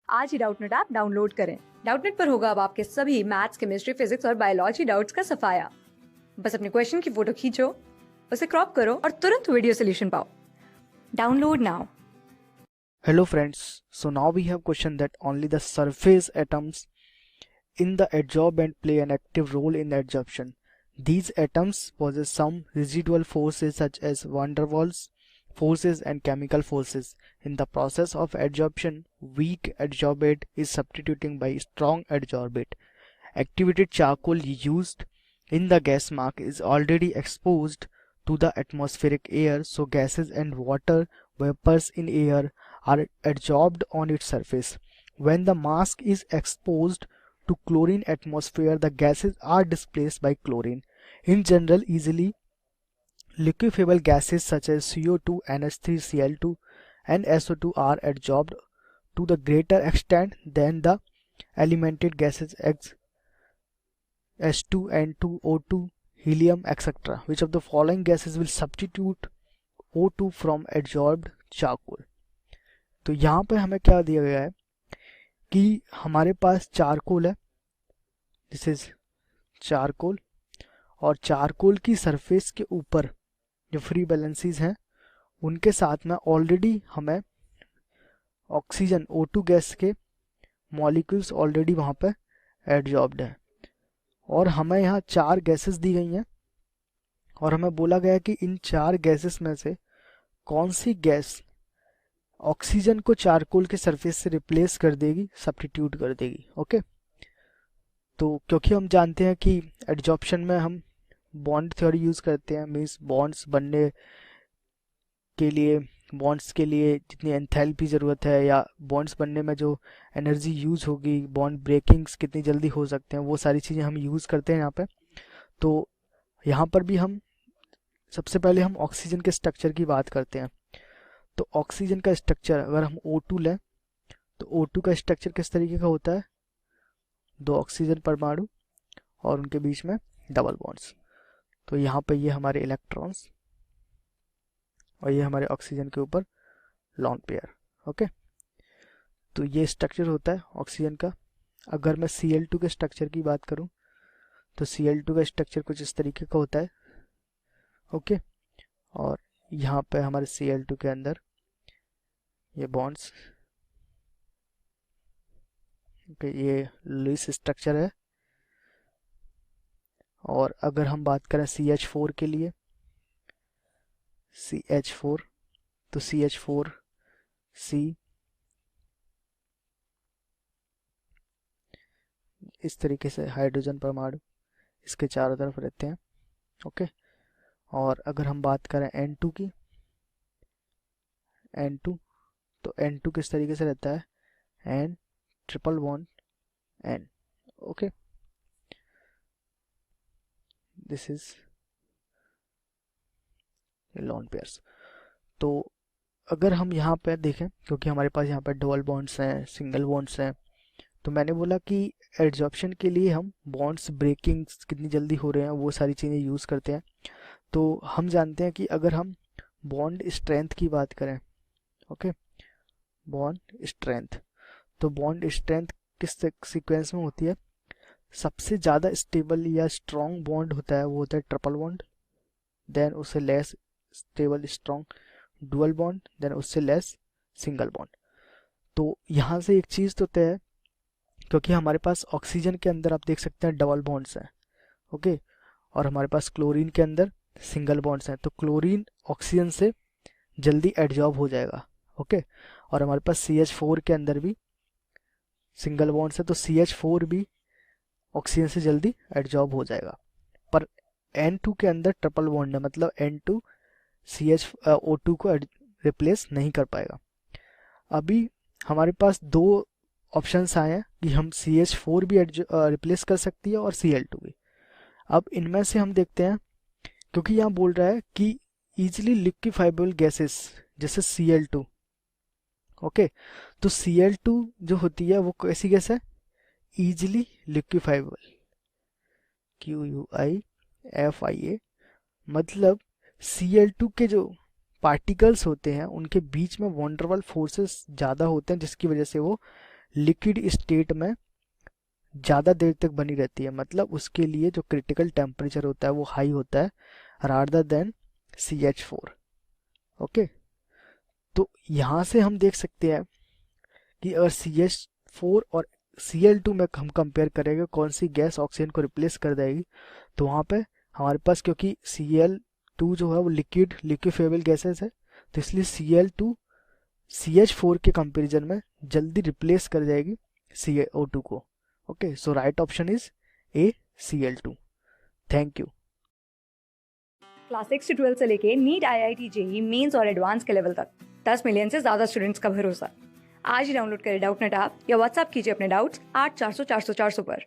आज ही Doubtnut app download करें। Doubtnut पर होगा अब आपके सभी मैथ्स, केमिस्ट्री, फिजिक्स और बायोलॉजी डाउट्स का सफाया। बस अपने क्वेश्चन की फोटो खींचो, उसे क्रॉप करो और तुरंत वीडियो सोल्यूशन पाओ। Download now. Hello friends, so now we have question that only the surface atoms in the adsorbent play an active role in adsorption. These atoms possess some residual forces such as van der Waals forces and chemical forces. In the process of adsorption, weak adsorbate is substituting by strong adsorbate. Activated charcoal used in the gas mark is already exposed to the atmospheric air, so gases and water vapors in air are adsorbed on its surface. When the mask is exposed to chlorine atmosphere, the gases are displaced by chlorine. In general, easily liquefiable gases such as CO2, NH3, Cl2 and SO2 are adsorbed to the greater extent than the elemented gases H2, N2, O2, helium, etc. Which of the following gases will substitute O2 from adsorbed charcoal? तो यहाँ पे हमें क्या दिया गया है कि हमारे पास चारकोल है, दिस इज चारकोल, और चारकोल की सरफेस के ऊपर जो फ्री बैलेंसीज हैं उनके साथ में ऑलरेडी हमें ऑक्सीजन O2 गैस के मॉलिक्यूल्स ऑलरेडी वहाँ पे एडजॉर्ब्ड है, और हमें यहाँ चार गैसेस दी गई हैं और हमें बोला गया कि इन चार गैसेस में से कौन सी गैस ऑक्सीजन को चारकोल के सरफेस से रिप्लेस कर देगी, सब्स्टिट्यूट कर देगी। ओके, तो क्योंकि हम जानते हैं कि एडजॉर्प्शन में हम बॉन्ड थ्योरी यूज़ करते हैं, मीन्स बॉन्ड्स के लिए जितनी एंथैल्पी ज़रूरत है या बॉन्ड्स बनने में जो एनर्जी यूज़ होगी, बॉन्ड ब्रेकिंग्स कितनी जल्दी हो सकते हैं, वो सारी चीज़ें हम यूज़ करते हैं यहाँ पे। तो यहाँ पर भी हम सबसे पहले हम ऑक्सीजन के स्ट्रक्चर की बात करते हैं। तो ऑक्सीजन का स्ट्रक्चर अगर हम O2 लें तो O2 का स्ट्रक्चर किस तरीके का होता है, दो ऑक्सीजन परमाणु और उनके बीच में डबल बॉन्ड्स। तो यहाँ पे ये हमारे इलेक्ट्रॉन्स और ये हमारे ऑक्सीजन के ऊपर लॉन पेयर। ओके, तो ये स्ट्रक्चर होता है ऑक्सीजन का। अगर मैं Cl2 के स्ट्रक्चर की बात करूं तो Cl2 का स्ट्रक्चर कुछ इस तरीके का होता है। ओके, और यहाँ पे हमारे Cl2 के अंदर ये बॉन्ड्स, ये लुईस स्ट्रक्चर है। और अगर हम बात करें CH4 के लिए, CH4, तो CH4C इस तरीके से हाइड्रोजन परमाणु इसके चारों तरफ रहते हैं। ओके, और अगर हम बात करें N2 की, N2, तो N2 किस तरीके से रहता है, N triple bond N। Okay, this is lawn pairs. तो अगर हम यहाँ पे देखें, क्योंकि हमारे पास यहाँ पर डबल बॉन्ड्स हैं, सिंगल बॉन्ड्स हैं, तो मैंने बोला कि एडजॉर्प्शन के लिए हम बॉन्ड्स ब्रेकिंग कितनी जल्दी हो रहे हैं वो सारी चीज़ें यूज़ करते हैं। तो हम जानते हैं कि अगर हम बॉन्ड स्ट्रेंथ की बात करें, ओके, बॉन्ड स्ट्रेंथ, तो बॉन्ड स्ट्रेंथ किस सीक्वेंस में होती है, सबसे ज़्यादा स्टेबल या स्ट्रॉन्ग बॉन्ड होता है वो होता है ट्रिपल बॉन्ड, देन उससे less stable strong dual bond, then उससे लेस सिंगल बॉन्ड। तो यहाँ से एक चीज़ तो तय है, क्योंकि हमारे पास ऑक्सीजन के अंदर आप देख सकते हैं डबल बॉन्ड्स हैं। ओके, और हमारे पास क्लोरीन के अंदर सिंगल बॉन्ड्स हैं, तो क्लोरीन ऑक्सीजन से जल्दी एडजॉर्ब हो जाएगा। ओके, और हमारे पास CH4 के अंदर भी सिंगल बॉन्ड्स है, तो CH4 भी ऑक्सीजन से जल्दी एडजॉर्ब हो जाएगा। पर N2 के अंदर ट्रिपल बॉन्ड है, मतलब N2 O2 को रिप्लेस नहीं कर पाएगा। अभी हमारे पास दो ऑप्शंस आए हैं कि हम CH4 भी रिप्लेस कर सकती है और Cl2 भी। अब इनमें से हम देखते हैं, क्योंकि यहाँ बोल रहा है कि इजीली लिक्विफाइबल गैसेस जैसे Cl2। ओके, तो Cl2 जो होती है वो कैसी गैस है, इजीली लिक्विफाइबल, QUIFIA, मतलब Cl2 के जो पार्टिकल्स होते हैं उनके बीच में वंडरवल फोर्सेस ज़्यादा होते हैं, जिसकी वजह से वो लिक्विड स्टेट में ज़्यादा देर तक बनी रहती है, मतलब उसके लिए जो क्रिटिकल टेम्परेचर होता है वो हाई होता है रादर देन CH4। ओके, तो यहाँ से हम देख सकते हैं कि अगर CH4 और Cl2 में हम कंपेयर करेंगे कौन सी गैस ऑक्सीजन को रिप्लेस कर देगी, तो वहाँ पे हमारे पास, क्योंकि Cl2 जो है वो लिक्विफेबल गैसेस है, तो इसलिए Cl2 CH4 के कंपैरिजन में जल्दी रिप्लेस कर जाएगी CO2 को। Okay, so right option is a, Cl2। Thank you. Class 6 से 12 से लेके नीट, IIT, JEE मेंस और एडवांस के लेवल तक 10 मिलियन से ज्यादा स्टूडेंट्स का भरोसा। आज ही डाउनलोड करें डाउटनेट ऐप या व्हाट्सएप कीजिए अपने डाउट्स 8400 400 400 पर।